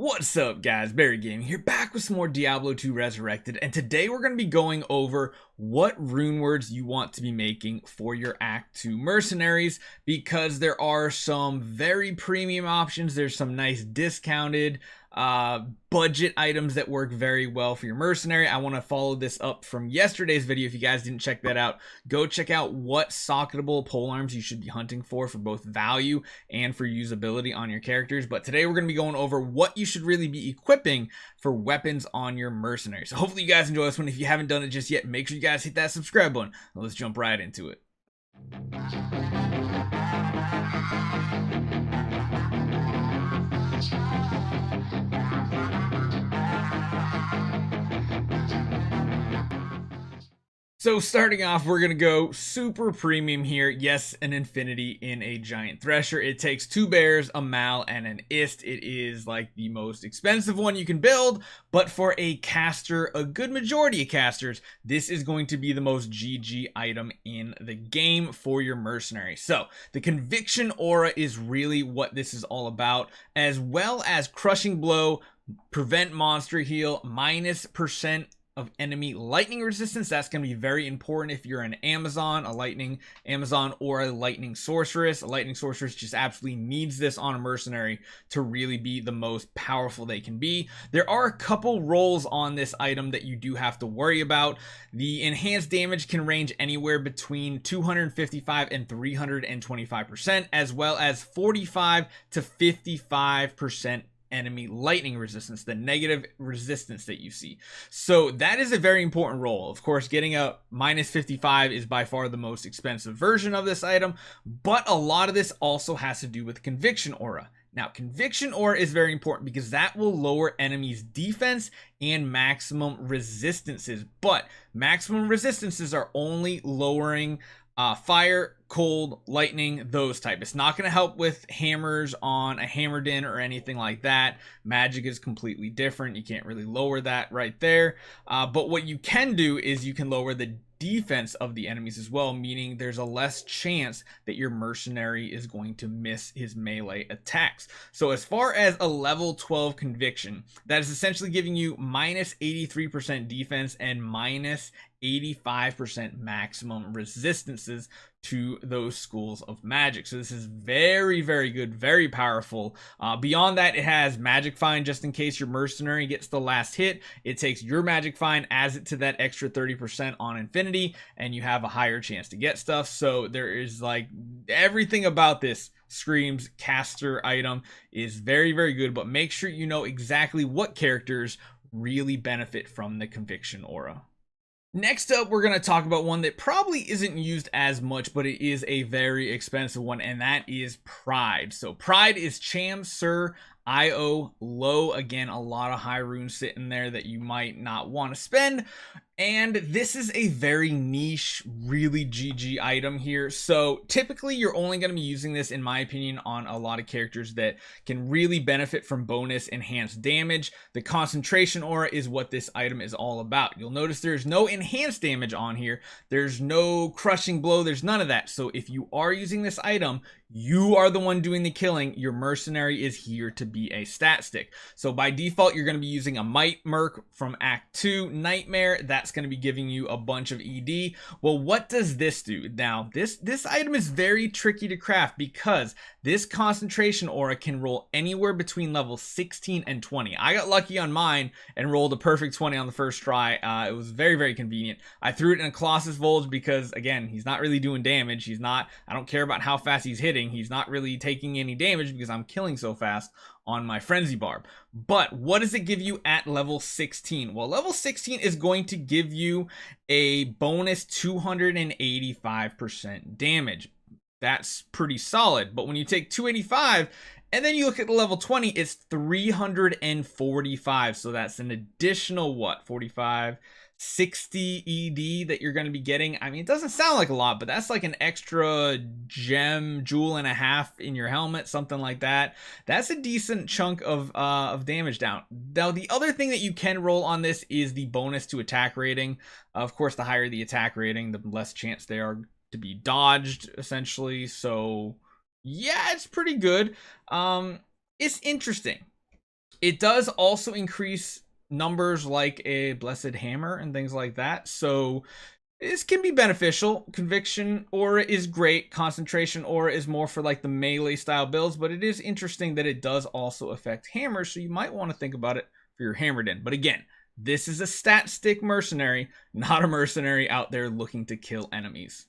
What's up guys, Barry Gaming here, back with some more Diablo 2 Resurrected, and today we're going to be going over what runewords you want to be making for your Act II Mercenaries, because there are some very premium options. There's some nice discounted budget items that work very well for your mercenary. I want to follow this up from yesterday's video. If you guys didn't check that out, go check out what socketable polearms you should be hunting for both value and for usability on your characters. But today we're going to be going over what you should really be equipping for weapons on your mercenary. So hopefully you guys enjoy this one. If you haven't done it just yet, make sure you guys hit that subscribe button. Let's jump right into it. So starting off, we're going to go super premium here. Yes, an infinity in a giant Thresher. It takes 2 bears, a mal, and an ist. It is like the most expensive one you can build, but for a caster, a good majority of casters, this is going to be the most GG item in the game for your mercenary. So the conviction aura is really what this is all about, as well as crushing blow, prevent monster heal, -% of enemy lightning resistance. That's going to be very important if you're an Amazon, a lightning Amazon, or a lightning sorceress. A lightning sorceress just absolutely needs this on a mercenary to really be the most powerful they can be. There are a couple rolls on this item that you do have to worry about. The enhanced damage can range anywhere between 255 and 325%, as well as 45 to 55% enemy lightning resistance, the negative resistance that you see. So that is a very important roll. Of course, getting a -55 is by far the most expensive version of this item, but a lot of this also has to do with conviction aura. Now, conviction aura is very important because that will lower enemies' defense and maximum resistances, but maximum resistances are only lowering fire, cold, lightning, those type. It's not going to help with hammers on a Hammerden or anything like that. Magic is completely different. You can't really lower that right there. But what you can do is you can lower the defense of the enemies as well, meaning there's a less chance that your mercenary is going to miss his melee attacks. So as far as a level 12 conviction, that is essentially giving you -83% defense and -85% maximum resistances to those schools of magic. So this is very, very good, very powerful. Beyond that, it has magic find just in case your mercenary gets the last hit. It takes your magic find, adds it to that extra 30% on infinity, and you have a higher chance to get stuff. So there is like everything about this screams caster item is very, very good, but make sure you know exactly what characters really benefit from the conviction aura. Next up, we're going to talk about one that probably isn't used as much, but it is a very expensive one, and that is Pride. So Pride is Cham, Sir, IO, low. Again, a lot of high runes sitting there that you might not want to spend. And this is a very niche, really GG item here. So typically you're only going to be using this, in my opinion, on a lot of characters that can really benefit from bonus enhanced damage. The concentration aura is what this item is all about. You'll notice there's no enhanced damage on here. There's no crushing blow. There's none of that. So if you are using this item, you are the one doing the killing. Your mercenary is here to be a stat stick. So by default, you're going to be using a Might Merc from Act 2 Nightmare. That's going to be giving you a bunch of ED. Well, what does this do? Now, this item is very tricky to craft because this concentration aura can roll anywhere between level 16 and 20. I got lucky on mine and rolled a perfect 20 on the first try. It was very, very convenient. I threw it in a Colossus Volge because, again, he's not really doing damage. I don't care about how fast he's hitting. He's not really taking any damage because I'm killing so fast on my Frenzy Barb. But what does it give you at level 16? Well, level 16 is going to give you a bonus 285% damage. That's pretty solid. But when you take 285 and then you look at the level 20, it's 345. So that's an additional, what, 45, 60 ED that you're going to be getting. I mean, it doesn't sound like a lot, but that's like an extra jewel and a half in your helmet, something like that. That's a decent chunk of damage down. Now, the other thing that you can roll on this is the bonus to attack rating. Of course, the higher the attack rating, the less chance they are to be dodged, essentially. So yeah, it's pretty good. It's interesting. It does also increase numbers like a Blessed Hammer and things like that. So this can be beneficial. Conviction Aura is great. Concentration Aura is more for like the melee style builds, but it is interesting that it does also affect hammers, so you might want to think about it for your hammered in. But again, this is a stat stick mercenary, not a mercenary out there looking to kill enemies.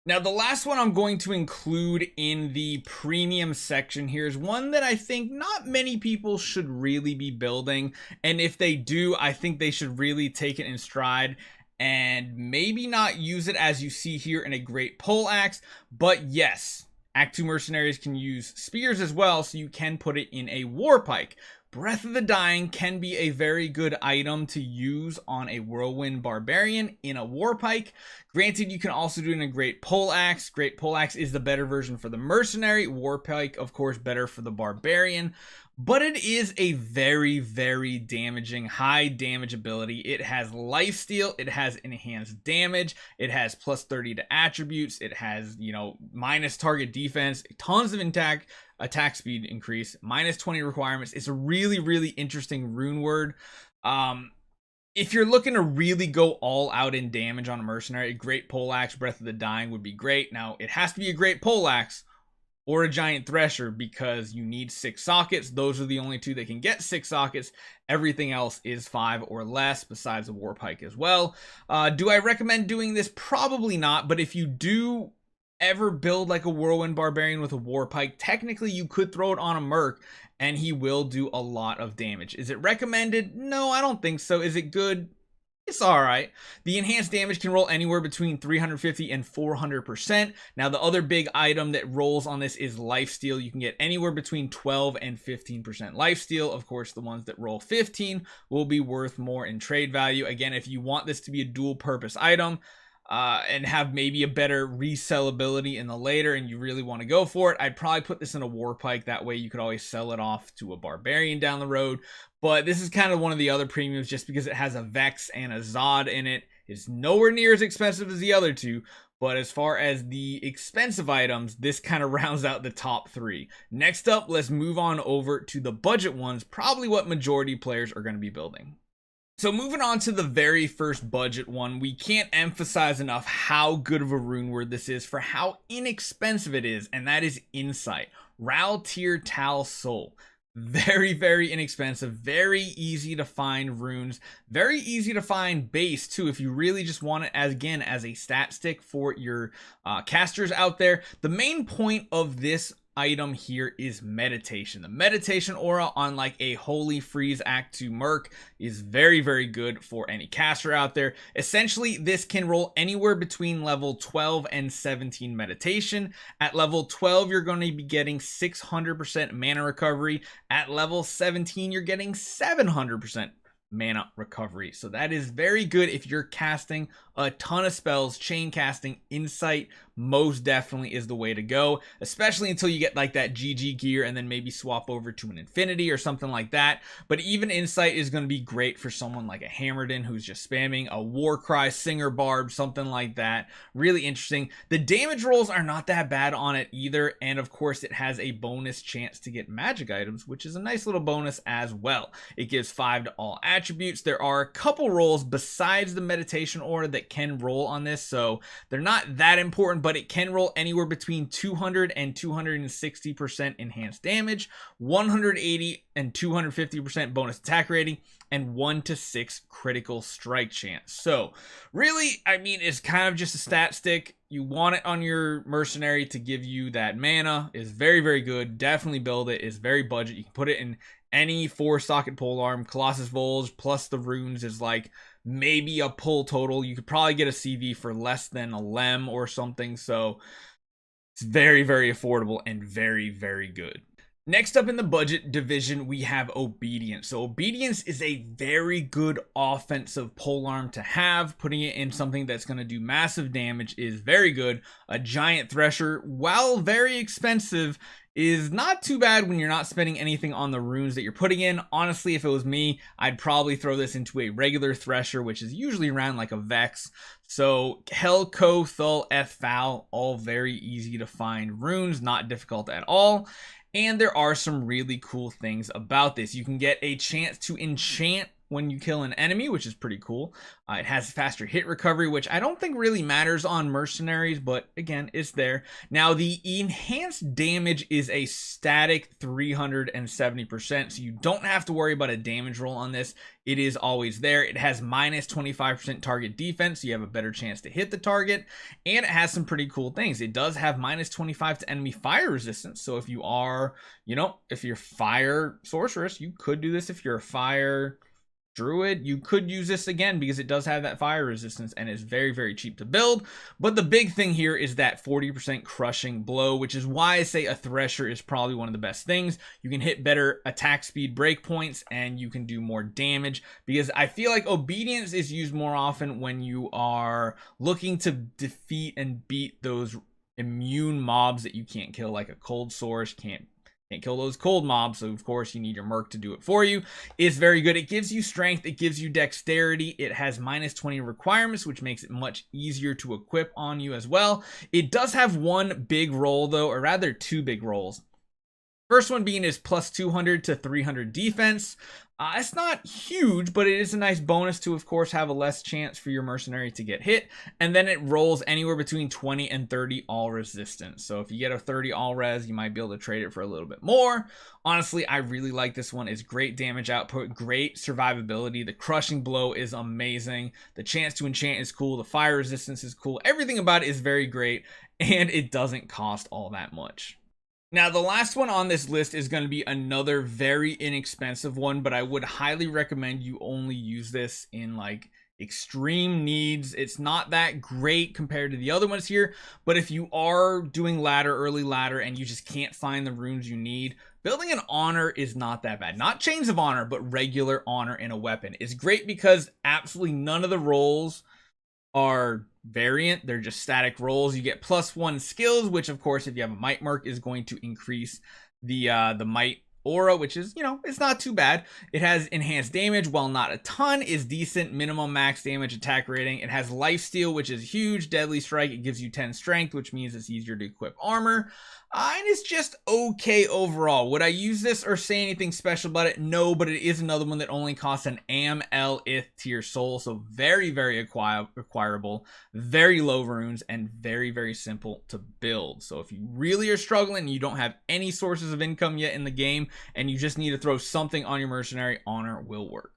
Now, the last one I'm going to include in the premium section here is one that I think not many people should really be building. And if they do, I think they should really take it in stride and maybe not use it as you see here in a great pole axe. But yes, Act II Mercenaries can use spears as well, so you can put it in a war pike. Breath of the Dying can be a very good item to use on a Whirlwind Barbarian in a war pike. Granted, you can also do it in a Great Pole Axe. Great Pole Axe is the better version for the Mercenary. War pike, of course, better for the Barbarian. But it is a very, very damaging, high damage ability. It has Lifesteal, it has enhanced damage, it has plus 30 to attributes, it has, minus target defense, tons of attack speed increase, minus 20 requirements. It's a really, really interesting rune word. If you're looking to really go all out in damage on a mercenary, a Great Pole Axe, Breath of the Dying would be great. Now, it has to be a Great Pole Axe or a Giant Thresher because you need 6 sockets. Those are the only 2 that can get 6 sockets. Everything else is 5 or less, besides a war pike as well. Do I recommend doing this? Probably not, but if you do ever build like a Whirlwind Barbarian with a war pike, technically you could throw it on a Merc and he will do a lot of damage. Is it recommended? No, I don't think so. Is it good? It's alright. The enhanced damage can roll anywhere between 350 and 400%. Now, the other big item that rolls on this is Lifesteal. You can get anywhere between 12 and 15% Lifesteal. Of course, the ones that roll 15 will be worth more in trade value. Again, if you want this to be a dual purpose item, and have maybe a better resellability in the later and you really want to go for it, I'd probably put this in a war pike. That way you could always sell it off to a barbarian down the road. But this is kind of one of the other premiums just because it has a Vex and a Zod in it. It's nowhere near as expensive as the other 2. But as far as the expensive items, this kind of rounds out the top 3. Next up, let's move on over to the budget ones, probably what majority players are going to be building. So moving on to the very first budget one, we can't emphasize enough how good of a rune word this is for how inexpensive it is, and that is Insight. Ral Tier Tal Soul. Very, very inexpensive, very easy to find runes, very easy to find base too if you really just want it as a stat stick for your casters out there. The main point of this item here is meditation. The meditation aura on like a Holy Freeze Act II Merc is very, very good for any caster out there. Essentially, this can roll anywhere between level 12 and 17 meditation. At level 12, you're going to be getting 600% mana recovery. At level 17, you're getting 700% mana recovery. So that is very good if you're casting a ton of spells. Chain casting, Insight most definitely is the way to go, especially until you get like that GG gear and then maybe swap over to an Infinity or something like that. But even Insight is going to be great for someone like a Hammerden who's just spamming a Warcry, Singer Barb, something like that. Really interesting. The damage rolls are not that bad on it either, and of course it has a bonus chance to get magic items, which is a nice little bonus as well. It gives 5 to all attributes. There are a couple rolls besides the meditation aura that can roll on this, so they're not that important, but it can roll anywhere between 200 and 260% enhanced damage, 180 and 250% bonus attack rating, and 1 to 6 critical strike chance. So really, I mean, it's kind of just a stat stick. You want it on your mercenary to give you that mana. Is very, very good. Definitely build it. It's very budget. You can put it in any 4-socket polearm. Colossus Volge plus the runes is like maybe a pull total. You could probably get a CV for less than a lem or something. So it's very, very affordable and very, very good. Next up in the budget division, we have Obedience. So Obedience is a very good offensive polearm to have. Putting it in something that's going to do massive damage is very good. A Giant Thresher, while very expensive, is not too bad when you're not spending anything on the runes that you're putting in. Honestly, if it was me, I'd probably throw this into a regular Thresher, which is usually around like a Vex. So Hel, Ko, Thul, Eth, Val, all very easy to find runes, not difficult at all. And there are some really cool things about this. You can get a chance to enchant when you kill an enemy, which is pretty cool. It has faster hit recovery, which I don't think really matters on mercenaries, but again, it's there. Now, the enhanced damage is a static 370%, so you don't have to worry about a damage roll on this. It is always there. It has minus 25% target defense, so you have a better chance to hit the target, and it has some pretty cool things. It does have minus 25 to enemy fire resistance, so if you are, if you're fire sorceress, you could do this. If you're a fire druid, you could use this again because it does have that fire resistance and is very, very cheap to build. But the big thing here is that 40% crushing blow, which is why I say a Thresher is probably one of the best things. You can hit better attack speed breakpoints and you can do more damage, because I feel like obedience is used more often when you are looking to defeat and beat those immune mobs that you can't kill, like a cold source can't kill those cold mobs, so of course you need your Merc to do it for you. It's very good. It gives you strength, it gives you dexterity, it has minus 20 requirements, which makes it much easier to equip on you as well. It does have one big roll though, or rather two big rolls. First one being is plus 200 to 300 defense. It's not huge, but it is a nice bonus to, of course, have a less chance for your mercenary to get hit. And then it rolls anywhere between 20 and 30 all resistance. So if you get a 30 all res, you might be able to trade it for a little bit more. Honestly, I really like this one. It's great damage output, great survivability. The crushing blow is amazing. The chance to enchant is cool. The fire resistance is cool. Everything about it is very great, and it doesn't cost all that much. Now, the last one on this list is going to be another very inexpensive one, but I would highly recommend you only use this in like extreme needs. It's not that great compared to the other ones here, but if you are doing ladder, early ladder, and you just can't find the runes you need, building an honor is not that bad. Not chains of honor, but regular honor in a weapon is great because absolutely none of the rolls are variant. They're just static rolls. You get +1 skills, which of course if you have a might Merc is going to increase the might aura, which is, it's not too bad. It has enhanced damage, while not a ton, is decent. Minimum max damage attack rating. It has Lifesteal, which is huge. Deadly Strike, it gives you 10 strength, which means it's easier to equip armor. And it's just okay overall. Would I use this or say anything special about it? No, but it is another one that only costs an AML tier soul, so very, very acquirable, very low runes, and very, very simple to build. So if you really are struggling and you don't have any sources of income yet in the game, and you just need to throw something on your mercenary, honor will work.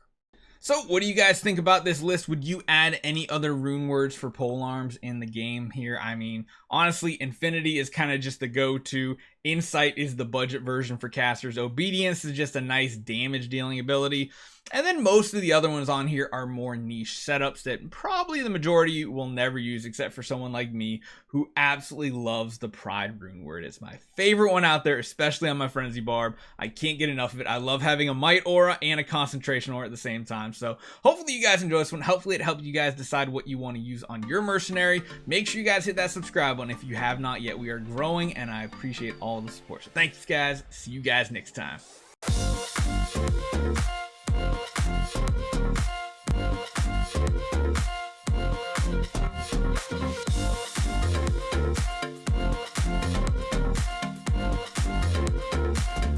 So what do you guys think about this list? Would you add any other rune words for polearms in the game here? I mean, honestly, Infinity is kind of just the go-to. Insight is the budget version for casters. Obedience is just a nice damage dealing ability. And then most of the other ones on here are more niche setups that probably the majority will never use, except for someone like me who absolutely loves the Pride rune word. It's my favorite one out there, especially on my Frenzy Barb. I can't get enough of it. I love having a might aura and a concentration aura at the same time. So hopefully you guys enjoy this one. Hopefully it helped you guys decide what you want to use on your mercenary. Make sure you guys hit that subscribe button if you have not yet. We are growing and I appreciate all the support. So thanks guys. See you guys next time.